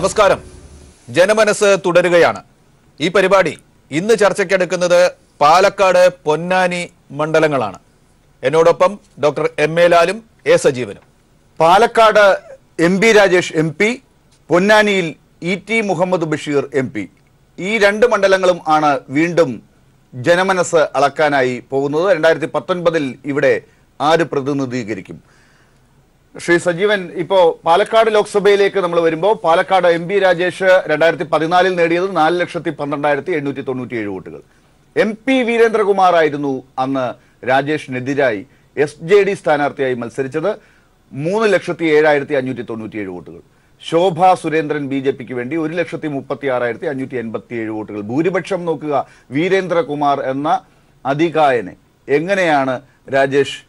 നമസ്കാരം. ജനമനസ് തുടരുകയാണ്. ഈ പരിപാടി ഇന്ന് ചർച്ചയ്ക്കെടുക്കുന്നത് പാലക്കാട്, പൊന്നാനി മണ്ഡലങ്ങളാണ്. എന്നോടൊപ്പം ഡോക്ടർ എം എ ലാലും എ സജീവനും. പാലക്കാട് MP രാജേഷ് MP, പൊന്നാനിയിൽ ET മുഹമ്മദ് ബഷീർ MP. ഈ രണ്ട് മണ്ഡലങ്ങളും ആണ് വീണ്ടും ജനമനസ് അളക്കാനായി പോകുന്നത്. 2019 ഇവിടെ ആര് പ്രതിനിധീകരിക്കും? ശ്രീ സജീവൻ, ഇപ്പോ പാലക്കാട് ലോക്സഭയിലേക്ക് നമ്മൾ വരുമ്പോൾ പാലക്കാട് MP രാജേഷ് 2014 നേടിയത് 4,12,897 വോട്ടുകൾ. MP വീരേന്ദ്രകുമാർ ആയിരുന്നു അന്ന് രാജേഷിനെതിരായി SJD സ്ഥാനാർത്ഥിയായി മത്സരിച്ചത്. 3,07,597 വോട്ടുകൾ. ശോഭ സുരേന്ദ്രൻ BJPക്ക് വേണ്ടി 1,36,587 വോട്ടുകൾ. ഭൂരിപക്ഷം നോക്കുക. വീരേന്ദ്രകുമാർ എന്ന അതികായനെ എങ്ങനെയാണ് രാജേഷ്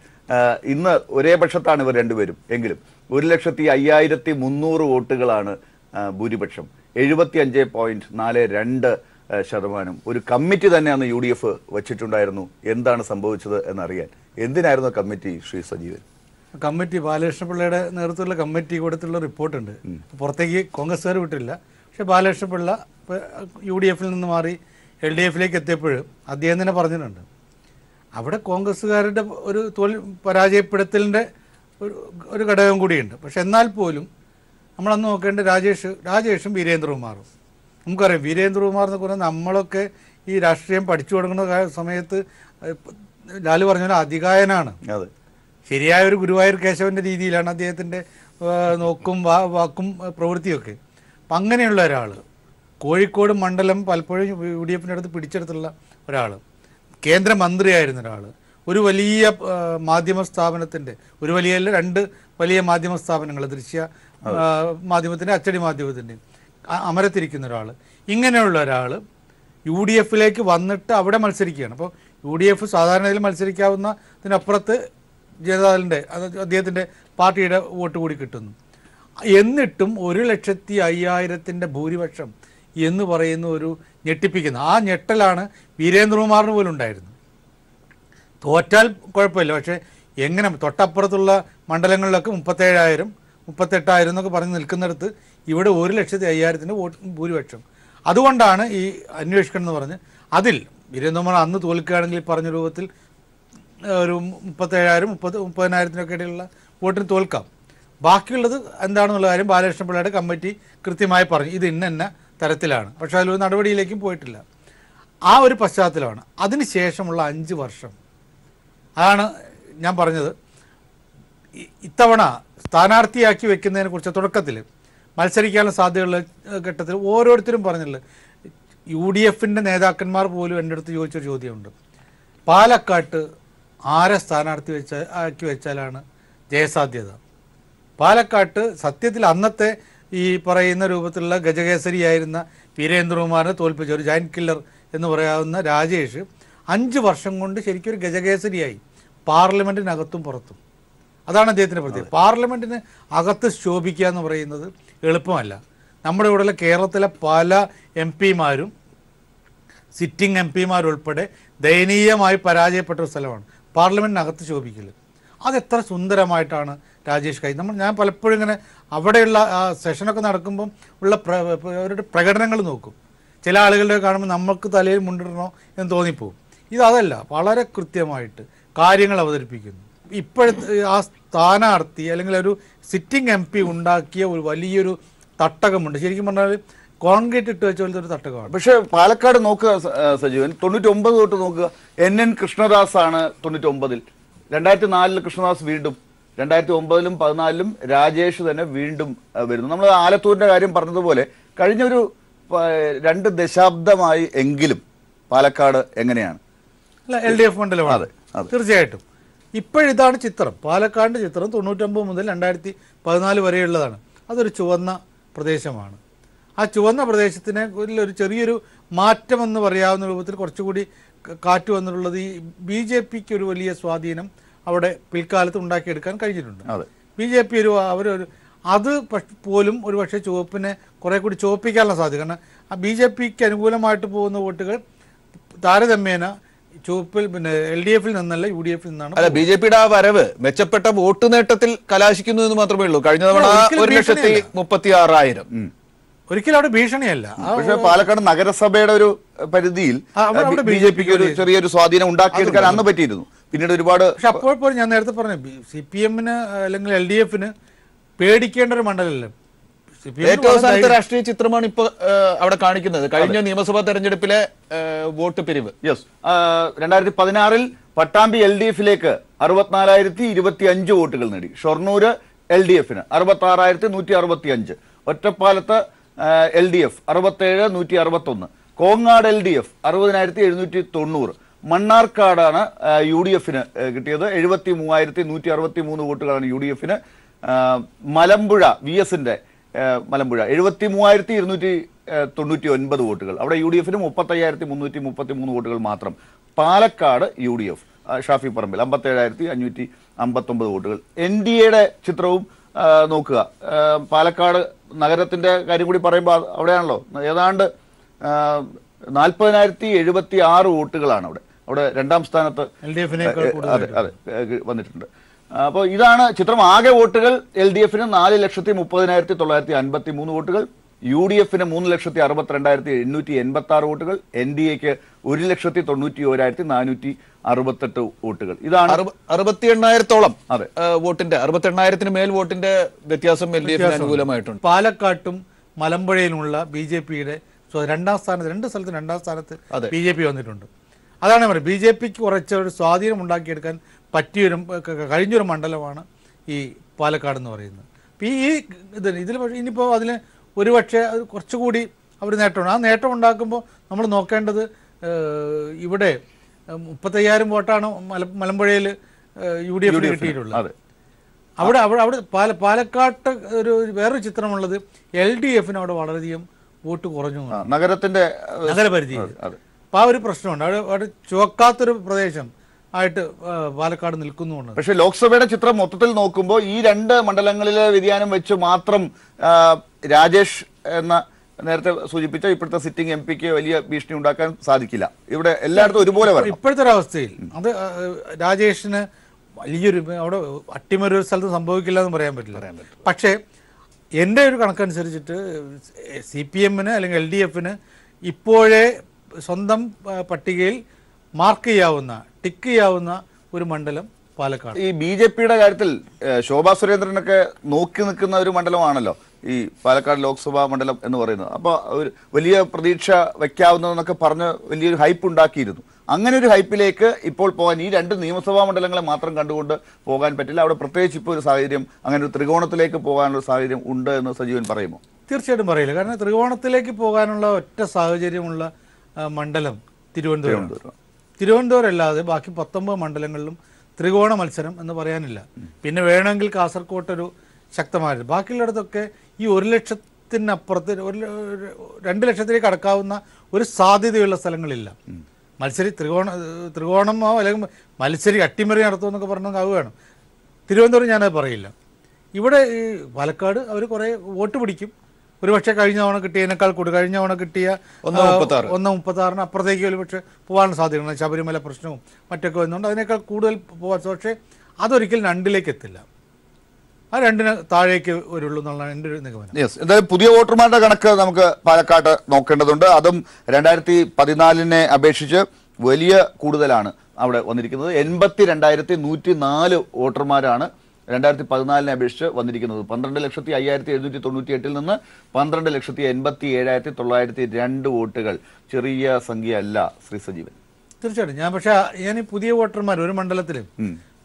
ഇന്ന് ഒരേ പക്ഷത്താണ് ഇവർ രണ്ടുപേരും എങ്കിലും 1,05,300 വോട്ടുകളാണ് ഭൂരിപക്ഷം. 75.42%. ഒരു കമ്മിറ്റി തന്നെ അന്ന് UDF വച്ചിട്ടുണ്ടായിരുന്നു. എന്താണ് സംഭവിച്ചത് എന്നറിയാൻ എന്തിനായിരുന്നു കമ്മിറ്റി, ശ്രീ സജീവൻ? കമ്മിറ്റി ബാലകൃഷ്ണപിള്ളയുടെ നേതൃത്വത്തിലുള്ള കമ്മിറ്റി കൊടുത്തുള്ള റിപ്പോർട്ടുണ്ട്. പുറത്തേക്ക് കോൺഗ്രസ്സുകാർ വിട്ടില്ല. പക്ഷെ ബാലകൃഷ്ണപിള്ള UDFൽ നിന്ന് മാറി LDFിലേക്ക് എത്തിയപ്പോൾ അദ്ദേഹം തന്നെ പറഞ്ഞിട്ടുണ്ട്, അവിടെ കോൺഗ്രസ്സുകാരുടെ ഒരു പരാജയപ്പെടുത്തലിൻ്റെ ഒരു ഘടകം കൂടിയുണ്ട്. പക്ഷെ എന്നാൽ പോലും നമ്മളന്ന് നോക്കേണ്ട രാജേഷും വീരേന്ദ്രകുമാറും. നമുക്കറിയാം വീരേന്ദ്രകുമാർ എന്ന് പറഞ്ഞാൽ നമ്മളൊക്കെ ഈ രാഷ്ട്രീയം പഠിച്ചു തുടങ്ങുന്ന സമയത്ത് ലാല് പറഞ്ഞ പോലെ അതികായനാണ്. അതെ, ശരിയായ ഒരു ഗുരുവായൂർ കേശവൻ്റെ രീതിയിലാണ് അദ്ദേഹത്തിൻ്റെ നോക്കും പ്രവൃത്തിയൊക്കെ. അപ്പം അങ്ങനെയുള്ള ഒരാൾ കോഴിക്കോട് മണ്ഡലം പലപ്പോഴും UDFിൻ്റെ അടുത്ത് പിടിച്ചെടുത്തുള്ള ഒരാൾ, കേന്ദ്രമന്ത്രിയായിരുന്ന ഒരാൾ, ഒരു വലിയ മാധ്യമ സ്ഥാപനത്തിൻ്റെ രണ്ട് വലിയ മാധ്യമ സ്ഥാപനങ്ങൾ, ദൃശ്യ മാധ്യമത്തിൻ്റെ അച്ചടി മാധ്യമത്തിൻ്റെ അമരത്തിരിക്കുന്ന ഒരാൾ. ഇങ്ങനെയുള്ള ഒരാൾ UDFിലേക്ക് വന്നിട്ട് അവിടെ മത്സരിക്കുകയാണ്. അപ്പോൾ UDF സാധാരണയിൽ മത്സരിക്കാവുന്നതിനപ്പുറത്ത് ജനതാദളിൻ്റെ അദ്ദേഹത്തിൻ്റെ പാർട്ടിയുടെ വോട്ട് കൂടി കിട്ടുന്നു. എന്നിട്ടും 1,05,000 ഭൂരിപക്ഷം എന്ന് പറയുന്ന ഒരു ഞെട്ടിപ്പിക്കുന്ന ആ ഞെട്ടലാണ് വീരേന്ദ്രകുമാറിന് പോലും ഉണ്ടായിരുന്നത്. തോറ്റാൽ കുഴപ്പമില്ല, പക്ഷേ എങ്ങനെ തൊട്ടപ്പുറത്തുള്ള മണ്ഡലങ്ങളിലൊക്കെ 37,000 38,000 എന്നൊക്കെ പറഞ്ഞ് നിൽക്കുന്നിടത്ത് ഇവിടെ 1,05,000 വോട്ട് ഭൂരിപക്ഷം. അതുകൊണ്ടാണ് ഈ അന്വേഷിക്കണം എന്ന് പറഞ്ഞ് അതിൽ വീരേന്ദ്രകുമാർ അന്ന് തോൽക്കുകയാണെങ്കിൽ പറഞ്ഞ രൂപത്തിൽ ഒരു 37,000-30,000 ഇടയിലുള്ള വോട്ടിന് തോൽക്കാം. ബാക്കിയുള്ളത് എന്താണെന്നുള്ള കാര്യം ബാലകൃഷ്ണപിള്ളയുടെ കമ്മിറ്റി കൃത്യമായി പറഞ്ഞു, ഇത് ഇന്ന തരത്തിലാണ്. പക്ഷെ അതിലൊരു നടപടിയിലേക്കും പോയിട്ടില്ല. ആ ഒരു പശ്ചാത്തലമാണ്. അതിനുശേഷമുള്ള 5 വർഷം അതാണ് ഞാൻ പറഞ്ഞത്. ഇത്തവണ സ്ഥാനാർത്ഥിയാക്കി വെക്കുന്നതിനെ കുറിച്ച് തുടക്കത്തിൽ മത്സരിക്കാനുള്ള സാധ്യതയുള്ള ഘട്ടത്തിൽ ഓരോരുത്തരും പറഞ്ഞിട്ടുള്ളത്, UDFിൻ്റെ നേതാക്കന്മാർ പോലും എൻ്റെ അടുത്ത് ചോദിച്ചൊരു ചോദ്യമുണ്ട്, പാലക്കാട്ട് ആരെ സ്ഥാനാർത്ഥി ആക്കി വെച്ചാലാണ് ജയസാധ്യത? പാലക്കാട്ട് സത്യത്തിൽ അന്നത്തെ ഈ പറയുന്ന രൂപത്തിലുള്ള ഗജകേസരിയായിരുന്ന വീരേന്ദ്രകുമാറിനെ തോൽപ്പിച്ച ഒരു ജയന്റ് കില്ലർ എന്ന് പറയാവുന്ന രാജേഷ് 5 വർഷം കൊണ്ട് ശരിക്കും ഒരു ഗജകേസരിയായി പാർലമെൻറ്റിനകത്തും പുറത്തും. അതാണ് അദ്ദേഹത്തിൻ്റെ പ്രത്യേകത. പാർലമെൻറ്റിന് അകത്ത് ശോഭിക്കുക എന്ന് പറയുന്നത് എളുപ്പമല്ല. നമ്മുടെ ഇവിടെയുള്ള കേരളത്തിലെ പല MP-മാരും സിറ്റിംഗ് MP-മാരുൾപ്പെടെ ദയനീയമായി പരാജയപ്പെട്ട ഒരു സ്ഥലമാണ് പാർലമെൻറ്റിനകത്ത് ശോഭിക്കൽ. അതെത്ര സുന്ദരമായിട്ടാണ് രാജേഷ് ഞാൻ പലപ്പോഴും ഇങ്ങനെ അവിടെയുള്ള ആ സെഷനൊക്കെ നടക്കുമ്പം ഉള്ള അവരുടെ പ്രകടനങ്ങൾ നോക്കും. ചില ആളുകളുടെ കാണുമ്പോൾ നമുക്ക് തലയിൽ മുണ്ടിടണോ എന്ന് തോന്നിപ്പോവും. ഇതല്ല, വളരെ കൃത്യമായിട്ട് കാര്യങ്ങൾ അവതരിപ്പിക്കുന്നു. ഇപ്പോഴത്തെ ആ സ്ഥാനാർത്ഥി അല്ലെങ്കിൽ ഒരു സിറ്റിംഗ് MP ഉണ്ടാക്കിയ ഒരു വലിയൊരു തട്ടകമുണ്ട്. ശരിക്കും പറഞ്ഞാൽ കോൺക്രീറ്റ് ഇട്ട് വെച്ച പോലത്തെ ഒരു തട്ടകമാണ്. പക്ഷെ പാലക്കാട് നോക്കുക സജീവൻ, 99 തൊട്ട് നോക്കുക. NN കൃഷ്ണദാസ് ആണ് 99-ൽ. 2004 കൃഷ്ണദാസ് വീണ്ടും, 2009-ലും 2014-ലും രാജേഷ് തന്നെ വീണ്ടും വരുന്നു. നമ്മൾ ആലത്തൂരിന്റെ കാര്യം പറഞ്ഞതുപോലെ കഴിഞ്ഞൊരു 2 ദശാബ്ദമായി എങ്കിലും പാലക്കാട് എങ്ങനെയാണ്? അല്ല, LDF മണ്ഡലമാണ് തീർച്ചയായിട്ടും. ഇപ്പോഴിതാണ് ചിത്രം, പാലക്കാടിൻ്റെ ചിത്രം 99 മുതൽ 2014 വരെയുള്ളതാണ്. അതൊരു ചുവന്ന പ്രദേശമാണ്. ആ ചുവന്ന പ്രദേശത്തിന് ഒരു ചെറിയൊരു മാറ്റമെന്ന് പറയാവുന്ന രൂപത്തിൽ കുറച്ചുകൂടി കാറ്റ് വന്നിട്ടുള്ളത് ഈ BJPക്ക് ഒരു വലിയ സ്വാധീനം അവിടെ പിൽക്കാലത്ത് ഉണ്ടാക്കിയെടുക്കാൻ കഴിഞ്ഞിട്ടുണ്ട്. BJP അത് പോലും ഒരു പക്ഷേ ചുവപ്പിനെ കുറെ കൂടി ചുവപ്പിക്കാനുള്ള സാധ്യത. കാരണം ആ BJPക്ക് അനുകൂലമായിട്ട് പോകുന്ന വോട്ടുകൾ താരതമ്യേന ചുവപ്പിൽ LDFിൽ നിന്നല്ല UDFിൽ നിന്നാണ്. അല്ല, BJPയുടെ ആ വരവ് മെച്ചപ്പെട്ട വോട്ട് നേട്ടത്തിൽ കലാശിക്കുന്നു എന്ന് മാത്രമേ ഉള്ളൂ. കഴിഞ്ഞ തവണ 1,36,000 ഒരിക്കലും അവിടെ ഭീഷണിയല്ല. പക്ഷേ പാലക്കാട് നഗരസഭയുടെ ഒരു പരിധിയിൽ അവിടെ BJP ഒരു ചെറിയൊരു സ്വാധീനം ഉണ്ടാക്കിയെടുക്കാൻ അന്ന് പറ്റിയിരുന്നു. പിന്നീട് ഒരുപാട് പക്ഷെ അപ്പോൾ ഞാൻ നേരത്തെ പറഞ്ഞു CPM അല്ലെങ്കിൽ LDF പേടിക്കേണ്ട ഒരു മണ്ഡലമല്ല. ഏറ്റവും അവസാനത്തെ രാഷ്ട്രീയ ചിത്രമാണ് ഇപ്പൊ അവിടെ കാണിക്കുന്നത്. കഴിഞ്ഞ നിയമസഭാ തെരഞ്ഞെടുപ്പിലെ വോട്ട് പിരിവ്. 2016 പട്ടാമ്പി LDF-ലേക്ക് 64,025 വോട്ടുകൾ നേടി. ഷൊർണൂര് LDF-ന് 66,165. ഒറ്റപ്പാലത്ത് LDF 67,161. കോങ്ങാട് LDF 60,790. മണ്ണാർക്കാടാണ് UDF-ന് കിട്ടിയത്. 73,163 വോട്ടുകളാണ് UDF-ന്. മലമ്പുഴ VS-ന്റെ മലമ്പുഴ 73,299 വോട്ടുകൾ. അവിടെ UDF-ന് 35,333 വോട്ടുകൾ മാത്രം. പാലക്കാട് UDF ഷാഫി പറമ്പിൽ 57,559 വോട്ടുകൾ. NDA-യുടെ ചിത്രവും നോക്കുക. പാലക്കാട് നഗരത്തിന്റെ കാര്യം കൂടി പറയുമ്പോൾ അവിടെയാണല്ലോ ഏതാണ്ട് 40,076 വോട്ടുകളാണ് അവിടെ രണ്ടാം സ്ഥാനത്ത് വന്നിട്ടുണ്ട്. അപ്പോൾ ഇതാണ് ചിത്രം. ആകെ വോട്ടുകൾ LDF-ന് 4,30,30,953 വോട്ടുകൾ, UDF-ന് 3,62,886 വോട്ടുകൾ, NDA-ക്ക് 1,91,468 വോട്ടുകൾ. ഇതാണ് 68,000-ഓളം വോട്ടിന്റെ 68,000-ന് മേൽ വോട്ടിന്റെ വ്യത്യാസം LDF-ന് അനുകൂലമായിട്ടുണ്ട്. പാലക്കാട്ടും മലമ്പുഴയിലുമുള്ള BJP-യുടെ രണ്ടാം സ്ഥാനത്ത്, രണ്ട് സ്ഥലത്തും രണ്ടാം സ്ഥാനത്ത് BJP വന്നിട്ടുണ്ട്. അതാണ് പറയുന്നത് BJP-ക്ക് കുറച്ചൊരു സ്വാധീനം ഉണ്ടാക്കിയെടുക്കാൻ പറ്റിയൊരു കഴിഞ്ഞൊരു മണ്ഡലമാണ് ഈ പാലക്കാട് എന്ന് പറയുന്നത്. ഇതിൽ പക്ഷേ ഇനിയിപ്പോൾ അതിന് ഒരുപക്ഷെ അത് കുറച്ചുകൂടി അവർ നേട്ടമുണ്ട്. ആ നേട്ടം ഉണ്ടാക്കുമ്പോൾ നമ്മൾ നോക്കേണ്ടത് ഇവിടെ 35,000 വോട്ടാണ് മലമ്പുഴയിൽ UDF കിട്ടിയിട്ടുള്ളത്. അവിടെ പാലക്കാട്ട് ഒരു വേറൊരു ചിത്രമുള്ളത് LDF-ന് അവിടെ വളരെയധികം വോട്ട് കുറഞ്ഞു നഗരപരിധി. അപ്പോൾ ആ ഒരു പ്രശ്നമുണ്ട്. അവിടെ ചുവക്കാത്തൊരു പ്രദേശം ആയിട്ട് പാലക്കാട് നിൽക്കുന്നുണ്ട്. പക്ഷേ ലോക്സഭയുടെ ചിത്രം മൊത്തത്തിൽ നോക്കുമ്പോൾ ഈ രണ്ട് മണ്ഡലങ്ങളിലെ വ്യതിയാനം വെച്ച് മാത്രം രാജേഷ് എന്ന നേരത്തെ സൂചിപ്പിച്ച ഇപ്പോഴത്തെ സിറ്റിംഗ് MP-ക്ക് വലിയ ഭീഷണി ഉണ്ടാക്കാൻ സാധിക്കില്ല. ഇവിടെ എല്ലായിടത്തും ഒരുപോലെ വരും. ഇപ്പോഴത്തെ ഒരു അവസ്ഥയിൽ അത് രാജേഷിന് വലിയൊരു അവിടെ അട്ടിമറി ഒരു സ്ഥലത്ത് സംഭവിക്കില്ല എന്ന് പറയാൻ പറ്റില്ല. പക്ഷേ എൻ്റെ ഒരു കണക്കനുസരിച്ചിട്ട് CPM-ന് അല്ലെങ്കിൽ LDF-ന് ഇപ്പോഴേ സ്വന്തം പട്ടികയിൽ മാർക്ക് ചെയ്യാവുന്ന ടിക്ക് ചെയ്യാവുന്ന ഒരു മണ്ഡലം പാലക്കാട്. ഈ BJP-യുടെ കാര്യത്തിൽ ശോഭാ സുരേന്ദ്രനൊക്കെ നോക്കി നിൽക്കുന്ന ഒരു മണ്ഡലമാണല്ലോ ഈ പാലക്കാട് ലോക്സഭാ മണ്ഡലം എന്ന് പറയുന്നത്. അപ്പോൾ ഒരു വലിയ പ്രതീക്ഷ വയ്ക്കാവുന്നതെന്നൊക്കെ പറഞ്ഞ് വലിയൊരു ഹൈപ്പ് ഉണ്ടാക്കിയിരുന്നു. അങ്ങനെ ഒരു ഹൈപ്പിലേക്ക് ഇപ്പോൾ പോകാൻ ഈ രണ്ട് നിയമസഭാ മണ്ഡലങ്ങളെ മാത്രം കണ്ടുകൊണ്ട് പോകാൻ പറ്റില്ല. അവിടെ പ്രത്യേകിച്ച് ഇപ്പോൾ ഒരു സാഹചര്യം, അങ്ങനെ ഒരു ത്രികോണത്തിലേക്ക് പോകാനുള്ള സാഹചര്യം ഉണ്ട് എന്ന് സജീവൻ പറയുമോ? തീർച്ചയായിട്ടും പറയില്ല. കാരണം ത്രികോണത്തിലേക്ക് പോകാനുള്ള ഒറ്റ സാഹചര്യമുള്ള മണ്ഡലം തിരുവനന്തപുരം അല്ലാതെ ബാക്കി 19 മണ്ഡലങ്ങളിലും ത്രികോണ മത്സരം എന്ന് പറയാനില്ല. പിന്നെ വേണമെങ്കിൽ കാസർകോട്ടൊരു ശക്തമായിരുന്നു. ബാക്കിയുള്ളിടത്തൊക്കെ ഈ 1 ലക്ഷത്തിനപ്പുറത്ത് 2 ലക്ഷത്തിലേക്ക് കടക്കാവുന്ന ഒരു സാധ്യതയുള്ള സ്ഥലങ്ങളില്ല. ത്രികോണമോ അല്ലെങ്കിൽ മത്സരി അട്ടിമറി നടത്തുമെന്നൊക്കെ പറഞ്ഞാൽ അത് വേണം. തിരുവനന്തപുരം ഞാനത് പറയില്ല. ഇവിടെ ഈ പാലക്കാട് അവർ കുറേ വോട്ട് പിടിക്കും. ഒരുപക്ഷെ കഴിഞ്ഞ തവണ കിട്ടിയതിനേക്കാൾ കൂടുതൽ കഴിഞ്ഞ തവണ കിട്ടിയ 1.36 അപ്പുറത്തേക്ക് ഒരുപക്ഷെ പോകാനുള്ള സാധ്യതയുണ്ട്. ശബരിമല പ്രശ്നവും മറ്റൊക്കെ വന്നുകൊണ്ട് അതിനേക്കാൾ കൂടുതൽ പോകാൻ. പക്ഷേ അതൊരിക്കലും 2-ലേക്ക് എത്തില്ല. ആ 2-ന് താഴേക്ക് വരുള്ളൂ എന്നുള്ളതാണ് എൻ്റെ ഒരു നിഗമനം. എന്തായാലും പുതിയ വോട്ടർമാരുടെ കണക്ക് നമുക്ക് പാലക്കാട് നോക്കേണ്ടതുണ്ട്. അതും 2014-നെ അപേക്ഷിച്ച് വലിയ കൂടുതലാണ് അവിടെ വന്നിരിക്കുന്നത്. 82,104 വോട്ടർമാരാണ് 2014-നെ അപേക്ഷിച്ച് വന്നിരിക്കുന്നത്. 12,05,798 നിന്ന് 12,87,902 വോട്ടുകൾ. ചെറിയ സംഖ്യ അല്ല ശ്രീ സജീവൻ. തീർച്ചയായിട്ടും. ഞാൻ ഈ പുതിയ വോട്ടർമാർ ഒരു മണ്ഡലത്തിലും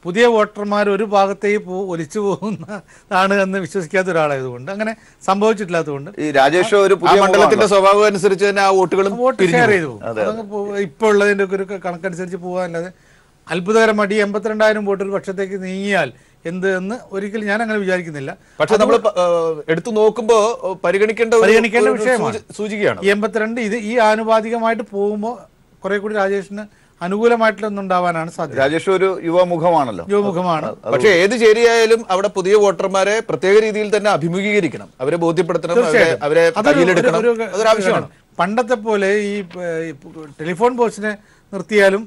പുതിയ വോട്ടർമാർ ഒരു ഭാഗത്തേക്ക് ഒലിച്ചു പോകുന്നതാണ് എന്ന് വിശ്വസിക്കാത്ത ഒരാളായതുകൊണ്ട് അങ്ങനെ സംഭവിച്ചിട്ടില്ലാത്തതുകൊണ്ട് ഈ രാജേഷ് ഒരു പുതിയ മണ്ഡലത്തിന്റെ സ്വഭാവം അനുസരിച്ച് തന്നെ ആ വോട്ടുകളും വോട്ട് ഷെയർ ചെയ്തു പോകും. ഇപ്പോൾ ഉള്ളതിന്റെ ഒക്കെ ഒരു കണക്കനുസരിച്ച് പോകാനല്ലാതെ അത്ഭുതകരമായിട്ട് 82,000 വോട്ട് ഒരു പക്ഷത്തേക്ക് നീങ്ങിയാൽ എന്ത് എന്ന് ഒരിക്കലും ഞാൻ അങ്ങനെ വിചാരിക്കുന്നില്ല. പക്ഷെ നമ്മൾ എടുത്തു നോക്കുമ്പോൾ പരിഗണിക്കേണ്ട വിഷയമാണ് സൂചികയാണ് 82. ഇത് ഈ ആനുപാതികമായിട്ട് പോകുമ്പോൾ കുറെ കൂടി രാജേഷിന് അനുകൂലമായിട്ടുണ്ടാവാനാണ് സാധ്യത. രാജേഷ് ഒരു യുവമുഖമാണല്ലോ, യുവമുഖമാണ്. പക്ഷെ ഏത് ചേരിയായാലും അവിടെ പുതിയ വോട്ടർമാരെ പ്രത്യേക രീതിയിൽ തന്നെ അഭിമുഖീകരിക്കണം, അവരെ ബോധ്യപ്പെടുത്തണം, അവരെ അതൊരാവശ്യമാണ്. പണ്ടത്തെ പോലെ ഈ ടെലിഫോൺ ബോക്സിനെ നിർത്തിയാലും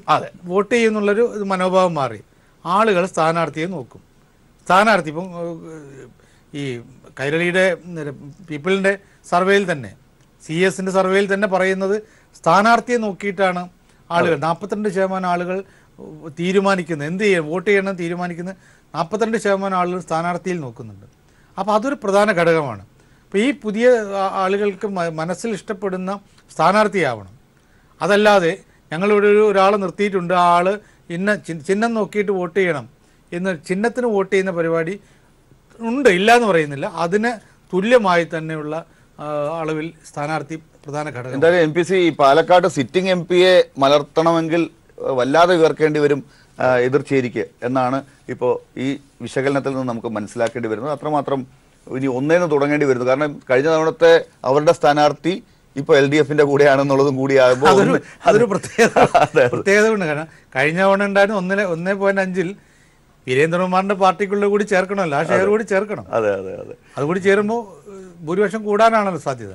വോട്ട് ചെയ്യുന്നുള്ളൊരു മനോഭാവം മാറി. ആളുകൾ സ്ഥാനാർത്ഥിയെ നോക്കും. സ്ഥാനാർത്ഥി ഇപ്പം ഈ കൈരളിയുടെ പീപ്പിളിൻ്റെ സർവേയിൽ തന്നെ CS സർവേയിൽ തന്നെ പറയുന്നത് സ്ഥാനാർത്ഥിയെ നോക്കിയിട്ടാണ് ആളുകൾ 42% ആളുകൾ തീരുമാനിക്കുന്നത്, എന്ത് ചെയ്യണം, വോട്ട് ചെയ്യണം തീരുമാനിക്കുന്നത് 42% ആളുകൾ സ്ഥാനാർത്ഥിയിൽ നോക്കുന്നുണ്ട്. അപ്പോൾ അതൊരു പ്രധാന ഘടകമാണ്. അപ്പോൾ ഈ പുതിയ ആളുകൾക്ക് മനസ്സിൽ ഇഷ്ടപ്പെടുന്ന സ്ഥാനാർത്ഥിയാവണം. അതല്ലാതെ ഞങ്ങളിവിടെ ഒരാളെ നിർത്തിയിട്ടുണ്ട്, ആ ആൾ ഇന്ന ചിഹ്നം നോക്കിയിട്ട് വോട്ട് ചെയ്യണം എന്ന് ചിഹ്നത്തിന് വോട്ട് ചെയ്യുന്ന പരിപാടി ഉണ്ട്, ഇല്ല എന്ന് പറയുന്നില്ല. അതിന് തുല്യമായി തന്നെയുള്ള അളവിൽ സ്ഥാനാർത്ഥി പ്രധാന ഘടകം. എന്തായാലും MPC പാലക്കാട് സിറ്റിംഗ് MP-യെ മലർത്തണമെങ്കിൽ വല്ലാതെ ഉയർക്കേണ്ടി വരും എതിർചേരിക്ക് എന്നാണ് ഇപ്പോൾ ഈ വിശകലനത്തിൽ നിന്ന് നമുക്ക് മനസ്സിലാക്കേണ്ടി വരുന്നത്. അത്രമാത്രം ഇനി ഒന്നേന്ന് തുടങ്ങേണ്ടി വരുന്നു. കാരണം കഴിഞ്ഞ തവണത്തെ അവരുടെ സ്ഥാനാർത്ഥി ഇപ്പോൾ LDF-ന്റെ കൂടെയാണെന്നുള്ളതും കൂടിയാകുമ്പോൾ അതൊരു പ്രത്യേകത ഉണ്ട്. കാരണം കഴിഞ്ഞ തവണ ഉണ്ടായിരുന്നു 1.5-ൽ വീരേന്ദ്രകുമാറിന്റെ പാർട്ടിക്കുള്ള കൂടി ചേർക്കണമല്ലോ, ആ ഷെയർ കൂടി ചേർക്കണം. അതെ അതെ അതെ, അതുകൂടി ചേരുമ്പോൾ ഭൂരിപക്ഷം കൂടാനാണല്ലോ സാധ്യത.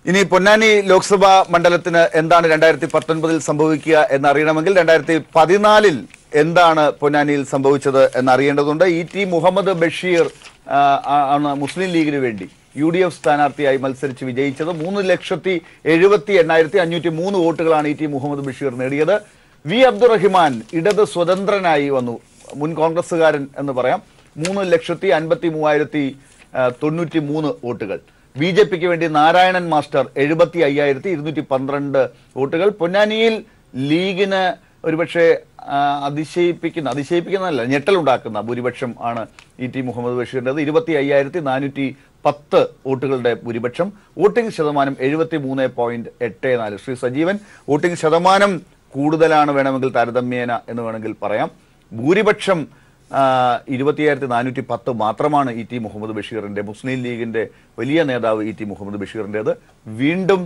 ഇനി പൊന്നാനി ലോക്സഭാ മണ്ഡലത്തിന് എന്താണ് 2019 സംഭവിക്കുക എന്നറിയണമെങ്കിൽ 2014 എന്താണ് പൊന്നാനിയിൽ സംഭവിച്ചത് എന്നറിയേണ്ടതുണ്ട്. ET മുഹമ്മദ് ബഷീർ ആണ് മുസ്ലിം ലീഗിന് വേണ്ടി UDF സ്ഥാനാർത്ഥിയായി മത്സരിച്ച് വിജയിച്ചത്. 3,78,503 വോട്ടുകളാണ് ET മുഹമ്മദ് ബഷീർ നേടിയത്. V അബ്ദുറഹിമാൻ ഇടത് സ്വതന്ത്രനായി വന്നു, മുൻ കോൺഗ്രസ്സുകാരൻ എന്ന് പറയാം. 3,83,093 വോട്ടുകൾ. BJPക്ക് വേണ്ടി നാരായണൻ മാസ്റ്റർ 75,212 വോട്ടുകൾ. പൊന്നാനിയിൽ ലീഗിന് ഒരുപക്ഷെ അതിശയിപ്പിക്കുന്നതല്ല, ഞെട്ടലുണ്ടാക്കുന്ന ഭൂരിപക്ഷം ആണ് ET മുഹമ്മദ് ബഷീറിൻ്റെത്. 25,410 വോട്ടുകളുടെ ഭൂരിപക്ഷം. വോട്ടിംഗ് ശതമാനം 73.84. ശ്രീ സജീവൻ, വോട്ടിംഗ് ശതമാനം കൂടുതലാണ് വേണമെങ്കിൽ താരതമ്യേന എന്ന് വേണമെങ്കിൽ പറയാം. ഭൂരിപക്ഷം 25,410 മാത്രമാണ് ET മുഹമ്മദ് ബഷീറിന്റെ, മുസ്ലിം ലീഗിന്റെ വലിയ നേതാവ് ET മുഹമ്മദ് ബഷീറിൻ്റെത്. വീണ്ടും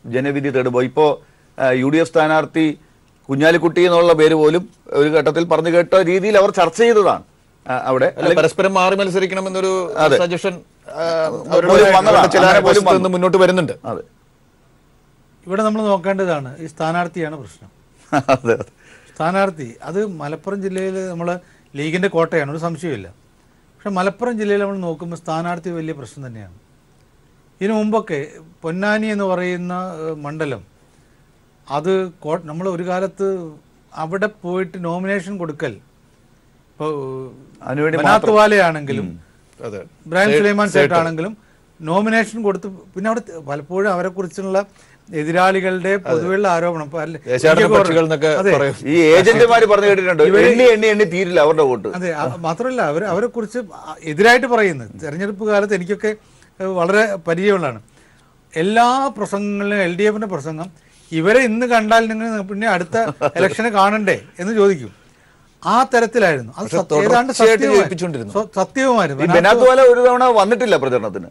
ജനവിധി തേടുമ്പോൾ ഇപ്പോൾ UDF സ്ഥാനാർത്ഥി കുഞ്ഞാലിക്കുട്ടി എന്നുള്ള പേര് പോലും ഒരു ഘട്ടത്തിൽ പറഞ്ഞു കേട്ട രീതിയിൽ അവർ ചർച്ച ചെയ്തതാണ് അവിടെ. പരസ്പരം മാറി മത്സരിക്കണമെന്നൊരു സജഷൻ മുന്നോട്ട് വരുന്നുണ്ട്. അതെ, ഇവിടെ നമ്മൾ നോക്കേണ്ടതാണ് ഈ സ്ഥാനാർത്ഥിയാണ് പ്രശ്നം. അതെ, സ്ഥാനാർത്ഥി അത് മലപ്പുറം ജില്ലയിൽ നമ്മൾ ലീഗിൻ്റെ കോട്ടയാണ്, ഒരു സംശയമില്ല. പക്ഷെ മലപ്പുറം ജില്ലയിൽ നമ്മൾ നോക്കുമ്പോൾ സ്ഥാനാർത്ഥി വലിയ പ്രശ്നം തന്നെയാണ്. ഇതിനു മുമ്പൊക്കെ പൊന്നാനി എന്ന് പറയുന്ന മണ്ഡലം അത് നമ്മൾ ഒരു കാലത്ത് അവിടെ പോയിട്ട് നോമിനേഷൻ കൊടുക്കൽ, ഇപ്പോൾ ബനാത്തുവാലയാണെങ്കിലും ബ്രാൻ സുലൈമാൻ സേട്ടാണെങ്കിലും നോമിനേഷൻ കൊടുത്ത് പിന്നെ അവിടെ പലപ്പോഴും അവരെക്കുറിച്ചുള്ള എതിരാളികളുടെ പൊതുവെയുള്ള ആരോപണം ഈ ഏജന്റുമാര് പറഞ്ഞു കേട്ടിട്ടുണ്ട്, എണ്ണി തീരില്ല അവരുടെ വോട്ട്. അതെ, മാത്രമല്ല അവരെ കുറിച്ച് എതിരായിട്ട് പറയുന്നത് തെരഞ്ഞെടുപ്പ് കാലത്ത് എനിക്കൊക്കെ വളരെ പരിചയമുള്ളതാണ്. എല്ലാ പ്രസംഗങ്ങളിലും LDF-ന്റെ പ്രസംഗം ഇവരെ ഇന്ന് കണ്ടാൽ നിങ്ങൾ പിന്നെ അടുത്ത ഇലക്ഷന് കാണണ്ടേ എന്ന് ചോദിക്കും. ആ തരത്തിലായിരുന്നു. അത് ഏതാണ്ട് സത്യവുമായിരുന്നു. ബനാത്തുവാല ഒരു തവണ വന്നിട്ടില്ല പ്രചരണത്തിന്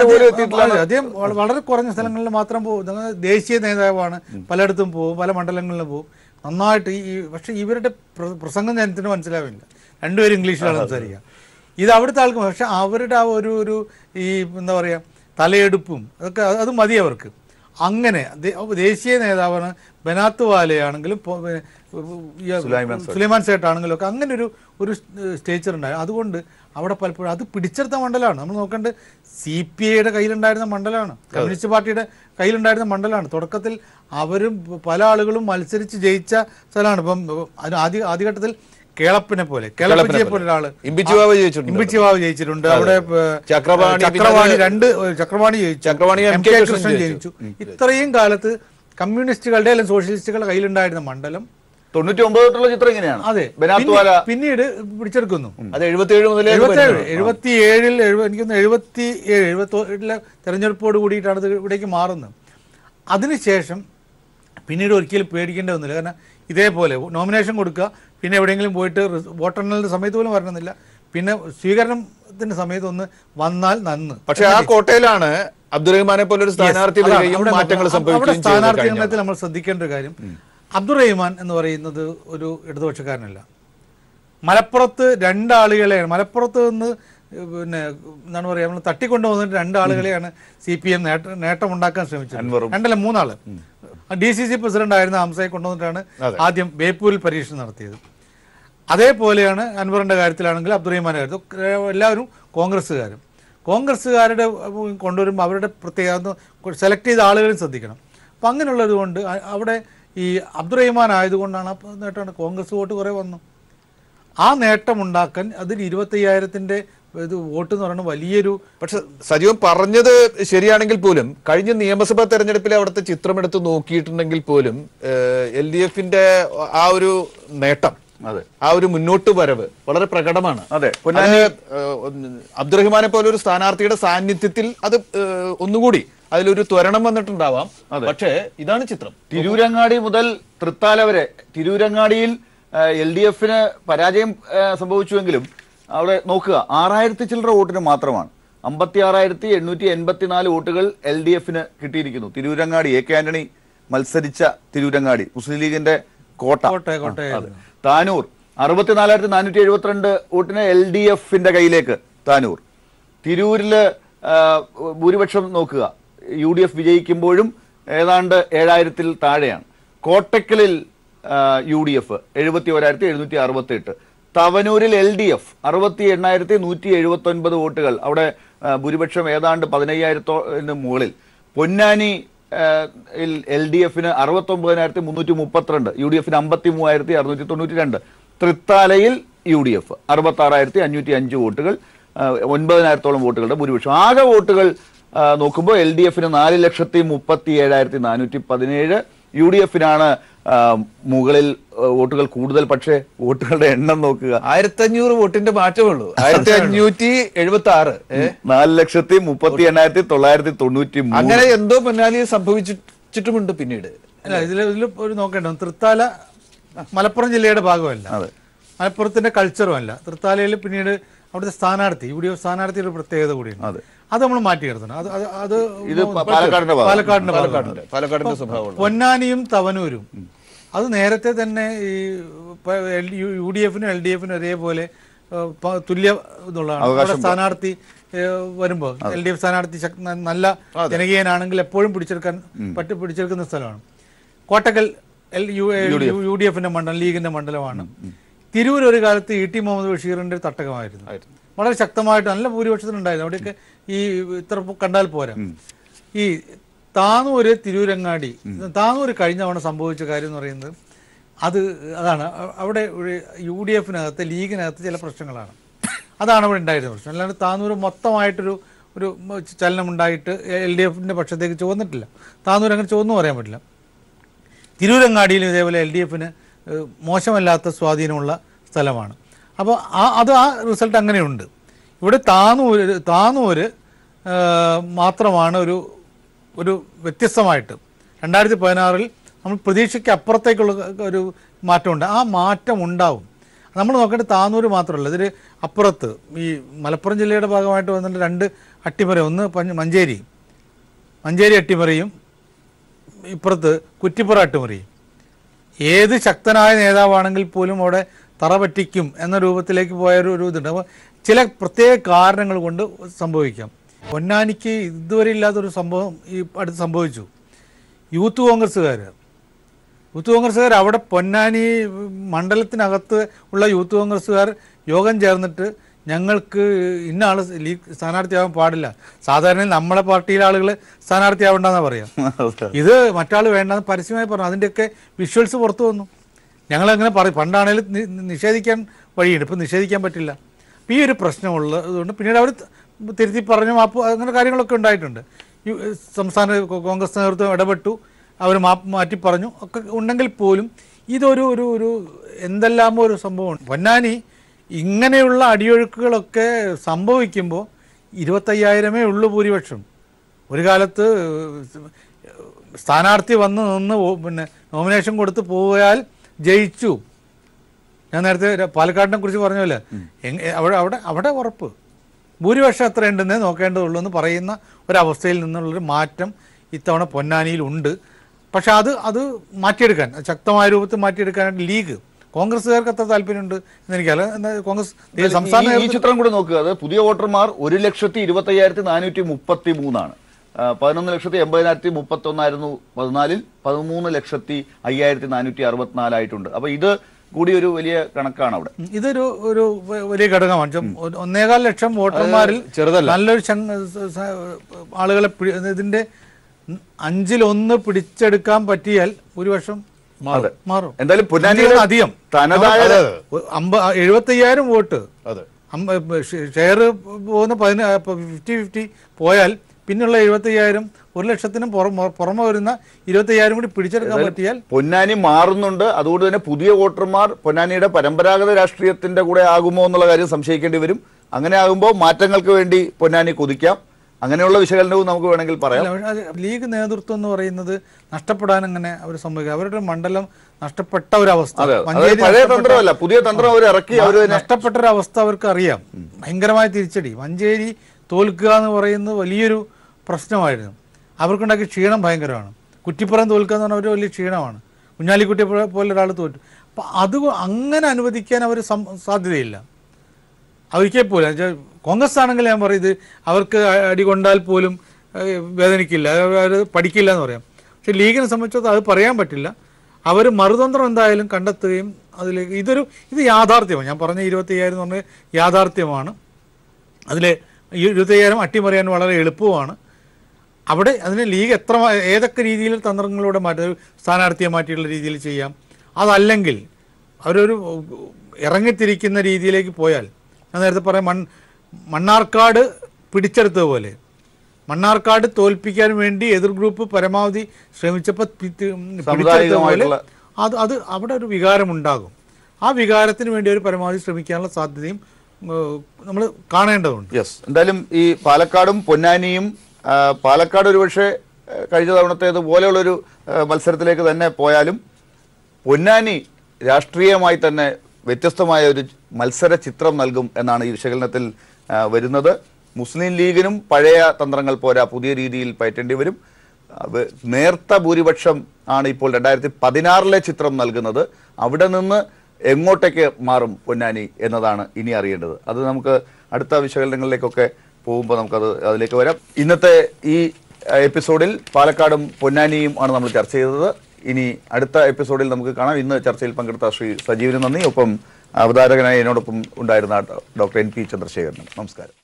പോലും എത്തിയിട്ടില്ല. അദ്ദേഹം വളരെ കുറഞ്ഞ സ്ഥലങ്ങളിൽ മാത്രം പോകും. ദേശീയ നേതാവാണ്, പലയിടത്തും പോകും, പല മണ്ഡലങ്ങളിലും പോകും നന്നായിട്ട്. പക്ഷെ ഇവരുടെ പ്രസംഗം ജനത്തിന് മനസ്സിലാവില്ല, രണ്ടുപേരും ഇംഗ്ലീഷിലാണ് സംസാരിക്കുക. ഇത് അവിടുത്തെ ആൾക്കും. പക്ഷെ അവരുടെ ആ ഒരു ഈ എന്താ പറയുക തലയെടുപ്പും അതൊക്കെ അത് മതി അവർക്ക്. അങ്ങനെ ദേശീയ നേതാവാണ് ബനാത്തുവാലയാണെങ്കിലും സുലൈമാൻ സേട്ടാണെങ്കിലും ഒക്കെ അങ്ങനെ ഒരു സ്റ്റേച്ചർ ഉണ്ടായിരുന്നു. അതുകൊണ്ട് അവിടെ പലപ്പോഴും അത് പിടിച്ചെടുത്ത മണ്ഡലമാണ്. നമ്മൾ നോക്കേണ്ടത് CPI-യുടെ കയ്യിലുണ്ടായിരുന്ന മണ്ഡലമാണ്, കമ്മ്യൂണിസ്റ്റ് പാർട്ടിയുടെ കയ്യിലുണ്ടായിരുന്ന മണ്ഡലമാണ്. തുടക്കത്തിൽ അവരും പല ആളുകളും മത്സരിച്ച് ജയിച്ച സ്ഥലമാണ്. ഇപ്പം ആദ്യഘട്ടത്തിൽ കേളപ്പനെ പോലെ ഒരാള് ഇമ്പിച്ചിവാവ് ജയിച്ചിട്ടുണ്ട്. അവിടെ ചക്രവാണി കൃഷ്ണൻ ജയിച്ചു. ഇത്രയും കാലത്ത് കമ്മ്യൂണിസ്റ്റുകളുടെ അല്ലെങ്കിൽ സോഷ്യലിസ്റ്റുകളുടെ കയ്യിലുണ്ടായിരുന്ന മണ്ഡലം 99 തൊട്ടുള്ള ചിത്രം ഇങ്ങനെയാണ്. അതെ, പിന്നീട് പിടിച്ചെടുക്കുന്നു. 77 എനിക്കൊന്ന് 77 തെരഞ്ഞെടുപ്പോട് കൂടിയിട്ടാണ് ഇത് ഇവിടേക്ക് മാറുന്നത്. അതിനുശേഷം പിന്നീട് ഒരിക്കലും പേടിക്കേണ്ടി വന്നില്ല. കാരണം ഇതേപോലെ നോമിനേഷൻ കൊടുക്കുക, പിന്നെ എവിടെയെങ്കിലും പോയിട്ട് വോട്ടെണ്ണലിന്റെ സമയത്ത് പോലും വരണമെന്നില്ല, പിന്നെ സ്വീകരണത്തിന്റെ സമയത്ത് ഒന്ന് വന്നാൽ നന്ന്. പക്ഷെ ആ കോട്ടയിലാണ് അബ്ദുറഹിമാനെ പോലെ ഒരു സ്ഥാനാർത്ഥി മാറ്റങ്ങൾ സംഭവിക്കുകയും. സ്ഥാനാർത്ഥി നിർണയത്തിൽ നമ്മൾ ശ്രദ്ധിക്കേണ്ട ഒരു കാര്യം, അബ്ദുറഹിമാൻ എന്ന് പറയുന്നത് ഒരു ഇടതുപക്ഷക്കാരനല്ല. മലപ്പുറത്ത് രണ്ടാളുകളെയാണ്, മലപ്പുറത്ത് നിന്ന് പിന്നെ എന്താണ് പറയുക, നമ്മൾ തട്ടിക്കൊണ്ടുവന്നിട്ട് രണ്ടാളുകളെയാണ് CPM നേട്ടമുണ്ടാക്കാൻ ശ്രമിച്ചത്. 3 ആള്. DCC പ്രസിഡന്റ് ആയിരുന്ന ഹംസയെ കൊണ്ടുവന്നിട്ടാണ് ആദ്യം ബേപ്പൂരിൽ പരീക്ഷ നടത്തിയത്. അതേപോലെയാണ് അൻവറിന്റെ കാര്യത്തിലാണെങ്കിൽ അബ്ദുറഹിമാന്റെ കാര്യത്തിൽ എല്ലാവരും കോൺഗ്രസ്സുകാരും. കോൺഗ്രസ്സുകാരുടെ കൊണ്ടുവരുമ്പോൾ അവരുടെ പ്രത്യേകത സെലക്ട് ചെയ്ത ആളുകളും ശ്രദ്ധിക്കണം. അപ്പം അങ്ങനെയുള്ളത് കൊണ്ട് അവിടെ ഈ അബ്ദുറഹിമാൻ ആയതുകൊണ്ടാണ് നേട്ടമാണ് കോൺഗ്രസ് വോട്ട് കുറേ വന്നു. ആ നേട്ടമുണ്ടാക്കാൻ അതിൽ 25,000-ന്റെ ഇത് വോട്ട് എന്ന് പറയുന്നത് വലിയൊരു. പക്ഷെ സജീവൻ പറഞ്ഞത് ശരിയാണെങ്കിൽ പോലും കഴിഞ്ഞ നിയമസഭാ തെരഞ്ഞെടുപ്പിലെ അവിടുത്തെ ചിത്രമെടുത്ത് നോക്കിയിട്ടുണ്ടെങ്കിൽ പോലും LDF-ന്റെ ആ ഒരു നേട്ടം, ആ ഒരു മുന്നോട്ട് വരവ് വളരെ പ്രകടമാണ്. അബ്ദുറഹിമാനെ പോലെ ഒരു സ്ഥാനാർത്ഥിയുടെ സാന്നിധ്യത്തിൽ അത് ഒന്നുകൂടി അതിലൊരു ത്വരണം വന്നിട്ടുണ്ടാവാം. പക്ഷേ ഇതാണ് ചിത്രം. തിരൂരങ്ങാടി മുതൽ തൃത്താല വരെ തിരൂരങ്ങാടിയിൽ LDF-ന് പരാജയം സംഭവിച്ചുവെങ്കിലും അവിടെ നോക്കുക 6,000 ചില്ലറ വോട്ടിന് മാത്രമാണ് 56,884 വോട്ടുകൾ LDF-ന് കിട്ടിയിരിക്കുന്നു. തിരൂരങ്ങാടി AK ആന്റണി മത്സരിച്ച തിരൂരങ്ങാടി മുസ്ലിം ലീഗിന്റെ കോട്ട. താനൂർ 64,472 വോട്ടിന് LDF-ന്റെ കയ്യിലേക്ക് താനൂർ. തിരൂരില് ഭൂരിപക്ഷം നോക്കുക, UDF വിജയിക്കുമ്പോഴും ഏതാണ്ട് 7,000-ൽ താഴെയാണ്. കോട്ടക്കലിൽ UDF 71,768. തവനൂരിൽ LDF 68,179 വോട്ടുകൾ, അവിടെ ഭൂരിപക്ഷം ഏതാണ്ട് 15,000-ന് മുകളിൽ. പൊന്നാനി LDF-ന് 69,332, UDF-ന് 53,692. തൃത്താലയിൽ UDF 66,505 വോട്ടുകൾ, 9,000-ഓളം വോട്ടുകളുടെ ഭൂരിപക്ഷം. ആകെ വോട്ടുകൾ നോക്കുമ്പോൾ LDF-ന് 4,37,417, UDF-നാണ് മുകളിൽ വോട്ടുകൾ കൂടുതൽ. പക്ഷേ വോട്ടുകളുടെ എണ്ണം നോക്കുക, 1,500 വോട്ടിന്റെ മാറ്റമുള്ളൂ. 1,576, 4,38,993. അങ്ങനെ എന്തോ പൊന്നാനിയിൽ സംഭവിച്ചിട്ടുമുണ്ട്. പിന്നീട് അല്ല, ഇതിൽ ഒരു നോക്കേണ്ടത് തൃത്താല മലപ്പുറം ജില്ലയുടെ ഭാഗമല്ല, മലപ്പുറത്തിന്റെ കൾച്ചറും അല്ല. തൃത്താലയിൽ പിന്നീട് അവിടുത്തെ സ്ഥാനാർത്ഥി UDF സ്ഥാനാർത്ഥിയുടെ പ്രത്യേകത കൂടിയാണ്. അത് നമ്മൾ മാറ്റി നിർത്തണം. അത് പാലക്കാടിന്റെ സ്വഭാവം. പൊന്നാനിയും തവനൂരും അത് നേരത്തെ തന്നെ ഈ UDF-നും LDF-നും ഒരേപോലെ തുല്യ ഇതുള്ളതാണ്. അവിടെ സ്ഥാനാർത്ഥി വരുമ്പോൾ LDF സ്ഥാനാർത്ഥി നല്ല ജനകീയനാണെങ്കിൽ എപ്പോഴും പിടിച്ചെടുക്കുന്ന സ്ഥലമാണ്. കോട്ടക്കൽ UDF-ന്റെ മണ്ഡലം, ലീഗിന്റെ മണ്ഡലമാണ്. തിരൂർ ഒരു കാലത്ത് ET മുഹമ്മദ് ബഷീറിന്റെ തട്ടകമായിരുന്നു. വളരെ ശക്തമായിട്ട് നല്ല ഭൂരിപക്ഷത്തിനുണ്ടായിരുന്നു. അവിടെയൊക്കെ ഈ ഇത്ര കണ്ടാൽ പോരാ. ഈ താനൂര് തിരൂരങ്ങാടി, താനൂര് കഴിഞ്ഞ തവണ സംഭവിച്ച കാര്യം എന്ന് പറയുന്നത് അതാണ്. അവിടെ UDF-നകത്ത് ലീഗിനകത്ത് ചില പ്രശ്നങ്ങളാണ്. അതാണ് അവിടെ ഉണ്ടായിരുന്ന പ്രശ്നം. അല്ലാണ്ട് താനൂര് മൊത്തമായിട്ടൊരു ചലനം ഉണ്ടായിട്ട് LDF-ന്റെ പക്ഷത്തേക്ക് ചുവന്നിട്ടില്ല. താനൂർ അങ്ങനെ ചുവന്നു പറയാൻ പറ്റില്ല. തിരൂരങ്ങാടിയിലും ഇതേപോലെ LDF-ന് മോശമല്ലാത്ത സ്വാധീനമുള്ള സ്ഥലമാണ്. അപ്പോൾ ആ റിസൾട്ട് അങ്ങനെയുണ്ട്. ഇവിടെ താനൂര് മാത്രമാണ് ഒരു വ്യത്യസ്തമായിട്ട് 2016-ൽ നമ്മൾ പ്രതീക്ഷയ്ക്ക് അപ്പുറത്തേക്കുള്ള ഒരു മാറ്റമുണ്ട്. ആ മാറ്റം ഉണ്ടാവും. നമ്മൾ നോക്കേണ്ട താനൂര് മാത്രമല്ല, ഇതിൽ അപ്പുറത്ത് ഈ മലപ്പുറം ജില്ലയുടെ ഭാഗമായിട്ട് വന്നിട്ട് 2 അട്ടിമറി, ഒന്ന് മഞ്ചേരി അട്ടിമറിയും ഇപ്പുറത്ത് കുറ്റിപ്പുറ അട്ടിമറിയും. ഏത് ശക്തനായ നേതാവാണെങ്കിൽ പോലും അവിടെ തറ പറ്റിക്കും എന്ന രൂപത്തിലേക്ക് പോയൊരു ഇതുണ്ട്. അപ്പോൾ ചില പ്രത്യേക കാരണങ്ങൾ കൊണ്ട് സംഭവിക്കാം. പൊന്നാനിക്ക് ഇതുവരെ ഇല്ലാത്തൊരു സംഭവം ഈ അടുത്ത് സംഭവിച്ചു. യൂത്ത് കോൺഗ്രസ്സുകാർ അവിടെ പൊന്നാനി മണ്ഡലത്തിനകത്ത് ഉള്ള യൂത്ത് കോൺഗ്രസ്സുകാർ യോഗം ചേർന്നിട്ട് ഞങ്ങൾക്ക് ഇന്ന ആൾ സ്ഥാനാർത്ഥിയാവാൻ പാടില്ല, സാധാരണ നമ്മളെ പാർട്ടിയിലെ ആളുകൾ സ്ഥാനാർത്ഥിയാവണ്ടെന്നാണ് പറയാം, ഇത് മറ്റാൾ വേണ്ടെന്ന് പരസ്യമായി പറഞ്ഞു. അതിൻ്റെയൊക്കെ വിഷ്വൽസ് പുറത്തു വന്നു. ഞങ്ങളങ്ങനെ പറയും. പണ്ടാണേലും നിഷേധിക്കാൻ വഴിയുണ്ട്, ഇപ്പം നിഷേധിക്കാൻ പറ്റില്ല. അപ്പം ഈ ഒരു പ്രശ്നമുള്ളതുകൊണ്ട് പിന്നീട് അവർ തിരുത്തി പറഞ്ഞു, മാപ്പ്, അങ്ങനെ കാര്യങ്ങളൊക്കെ ഉണ്ടായിട്ടുണ്ട്. സംസ്ഥാന കോൺഗ്രസ് നേതൃത്വം ഇടപെട്ടു, അവർ മാറ്റി പറഞ്ഞു ഒക്കെ ഉണ്ടെങ്കിൽ പോലും ഇതൊരു എന്തെല്ലാമോ ഒരു സംഭവമാണ്. പൊന്നാനി ഇങ്ങനെയുള്ള അടിയൊഴുക്കുകളൊക്കെ സംഭവിക്കുമ്പോൾ 25,000 ഉള്ളൂ ഭൂരിപക്ഷം. ഒരു കാലത്ത് സ്ഥാനാർത്ഥി നിന്ന് പിന്നെ നോമിനേഷൻ കൊടുത്ത് പോയാൽ ജയിച്ചു. ഞാൻ നേരത്തെ പാലക്കാടിനെ കുറിച്ച് പറഞ്ഞല്ലേ, അവിടെ ഉറപ്പ് ഭൂരിപക്ഷം എത്ര ഉണ്ടെന്നേ നോക്കേണ്ടതുള്ളൂ എന്ന് പറയുന്ന ഒരവസ്ഥയിൽ നിന്നുള്ളൊരു മാറ്റം ഇത്തവണ പൊന്നാനിയിലുണ്ട്. പക്ഷെ അത് മാറ്റിയെടുക്കാൻ, ശക്തമായ രൂപത്തിൽ മാറ്റിയെടുക്കാനായിട്ട് ലീഗ്, കോൺഗ്രസ്സുകാർക്ക് അത്ര താല്പര്യമുണ്ട് എന്നെനിക്കല്ല. കോൺഗ്രസ് സംസ്ഥാന ഈ ചിത്രം കൂടെ നോക്കുക. അത് പുതിയ വോട്ടർമാർ 1,25,433 11,80,031 14-ൽ 13,05,464 ആയിട്ടുണ്ട്. അപ്പൊ ഇത് കൂടി ഒരു വലിയ കണക്കാണ് അവിടെ. ഇതൊരു ഒരു വലിയ ഘടകമാണ്. 1.25 ലക്ഷം വോട്ടർമാരിൽ നല്ലൊരു ആളുകളെ ഇതിന്റെ 1/5 പിടിച്ചെടുക്കാൻ പറ്റിയാൽ ഭൂരിപക്ഷം മാറും. എന്തായാലും പൊന്നാനിയുടെ അധികം തനതായ 75,000 വോട്ട് ഷെയർ പോകുന്ന 50-50 പോയാൽ പിന്നുള്ള 75,000 1 ലക്ഷത്തിനും പുറമെ വരുന്ന 25,000 കൂടി പിടിച്ചെടുക്കാൻ പറ്റിയാൽ പൊന്നാനി മാറുന്നുണ്ട്. അതുകൊണ്ട് തന്നെ പുതിയ വോട്ടർമാർ പൊന്നാനിയുടെ പരമ്പരാഗത രാഷ്ട്രീയത്തിന്റെ കൂടെ ആകുമോ എന്നുള്ള കാര്യം സംശയിക്കേണ്ടി വരും. അങ്ങനെ ആകുമ്പോൾ മാറ്റങ്ങൾക്ക് വേണ്ടി പൊന്നാനി കൊതിക്കാം. അങ്ങനെയുള്ള വിശകലനവും നമുക്ക് വേണമെങ്കിൽ പറയാം. ലീഗ് നേതൃത്വം എന്ന് പറയുന്നത് നഷ്ടപ്പെടാൻ അങ്ങനെ അവർ സംഭവിക്കുക. അവരുടെ മണ്ഡലം നഷ്ടപ്പെട്ട ഒരു അവസ്ഥ, പുതിയ തന്ത്രം അവർ ഇറക്കി. നഷ്ടപ്പെട്ട ഒരു അവസ്ഥ അവർക്ക് അറിയാം. ഭയങ്കരമായ തിരിച്ചടി. മഞ്ചേരി തോൽക്കുക എന്ന് പറയുന്നത് വലിയൊരു പ്രശ്നമായിരുന്നു. അവർക്കുണ്ടാക്കിയ ക്ഷീണം ഭയങ്കരമാണ്. കുറ്റിപ്പുറം തോൽക്കുക എന്ന് പറഞ്ഞാൽ ഒരു വലിയ ക്ഷീണമാണ്. കുഞ്ഞാലിക്കുട്ടിയെ പോലെ ഒരാൾ തോറ്റു. അപ്പം അത് അങ്ങനെ അനുവദിക്കാൻ അവർ സാധ്യതയില്ല. ഒരിക്കൽ പോലും കോൺഗ്രസ് ആണെങ്കിൽ ഞാൻ പറയുന്നത് അവർക്ക് അടികൊണ്ടാൽ പോലും വേദനിക്കില്ല, അവർ പഠിക്കില്ല എന്ന് പറയാം. പക്ഷെ ലീഗിനെ സംബന്ധിച്ചിടത്തോളം അത് പറയാൻ പറ്റില്ല. അവർ മറുതന്ത്രം എന്തായാലും കണ്ടെത്തുകയും അതിലേക്ക് ഇത് യാഥാർത്ഥ്യമാണ്. ഞാൻ പറഞ്ഞ 25,000 എന്ന് പറഞ്ഞാൽ യാഥാർത്ഥ്യമാണ്. അതിൽ 25,000 അട്ടിമറിയാൻ വളരെ എളുപ്പമാണ്. അവിടെ അതിന് ലീഗ് ഏതൊക്കെ രീതിയിൽ തന്ത്രങ്ങളിലൂടെ മാറ്റാം. സ്ഥാനാർത്ഥിയെ മാറ്റിയുള്ള രീതിയിൽ ചെയ്യാം. അതല്ലെങ്കിൽ അവരൊരു ഇറങ്ങിത്തിരിക്കുന്ന രീതിയിലേക്ക് പോയാൽ, ഞാൻ നേരത്തെ പറയാം, മണ്ണാർക്കാട് പിടിച്ചെടുത്തതുപോലെ മണ്ണാർക്കാട് തോൽപ്പിക്കാൻ വേണ്ടി എതിർ ഗ്രൂപ്പ് പരമാവധി ശ്രമിച്ചപ്പോൾ പിടിച്ചെടുത്തതുപോലെ അത് അവിടെ ഒരു വികാരമുണ്ടാകും. ആ വികാരത്തിന് വേണ്ടി ഒരു പരമാവധി ശ്രമിക്കാനുള്ള സാധ്യതയും നമ്മൾ കാണേണ്ടതുണ്ട്. യെസ്, എന്തായാലും ഈ പാലക്കാടും പൊന്നാനിയും, പാലക്കാട് ഒരുപക്ഷെ കഴിഞ്ഞ തവണത്തേതുപോലെയുള്ളൊരു മത്സരത്തിലേക്ക് തന്നെ പോയാലും പൊന്നാനി രാഷ്ട്രീയമായി തന്നെ വ്യത്യസ്തമായ ഒരു മത്സര ചിത്രം നൽകും എന്നാണ് ഈ വിശകലനത്തിൽ വരുന്നത്. മുസ്ലിം ലീഗിനും പഴയ തന്ത്രങ്ങൾ പോരാ, പുതിയ രീതിയിൽ പയറ്റേണ്ടി വരും. നേർത്ത ഭൂരിപക്ഷം ആണ് ഇപ്പോൾ 2016 ചിത്രം നൽകുന്നത്. അവിടെ നിന്ന് എങ്ങോട്ടേക്ക് മാറും പൊന്നാനി എന്നതാണ് ഇനി അറിയേണ്ടത്. അത് നമുക്ക് അടുത്ത വിശകലനങ്ങളിലേക്കൊക്കെ പോകുമ്പോൾ അതിലേക്ക് വരാം. ഇന്നത്തെ ഈ എപ്പിസോഡിൽ പാലക്കാടും പൊന്നാനിയും ആണ് നമ്മൾ ചർച്ച ചെയ്തത്. ഇനി അടുത്ത എപ്പിസോഡിൽ നമുക്ക് കാണാം. ഇന്ന് ചർച്ചയിൽ പങ്കെടുത്ത ശ്രീ സജീവന് നന്ദി. ഒപ്പം അവതാരകനായി എന്നോടൊപ്പം ഉണ്ടായിരുന്ന ഡോക്ടർ NP ചന്ദ്രശേഖരനും നമസ്കാരം.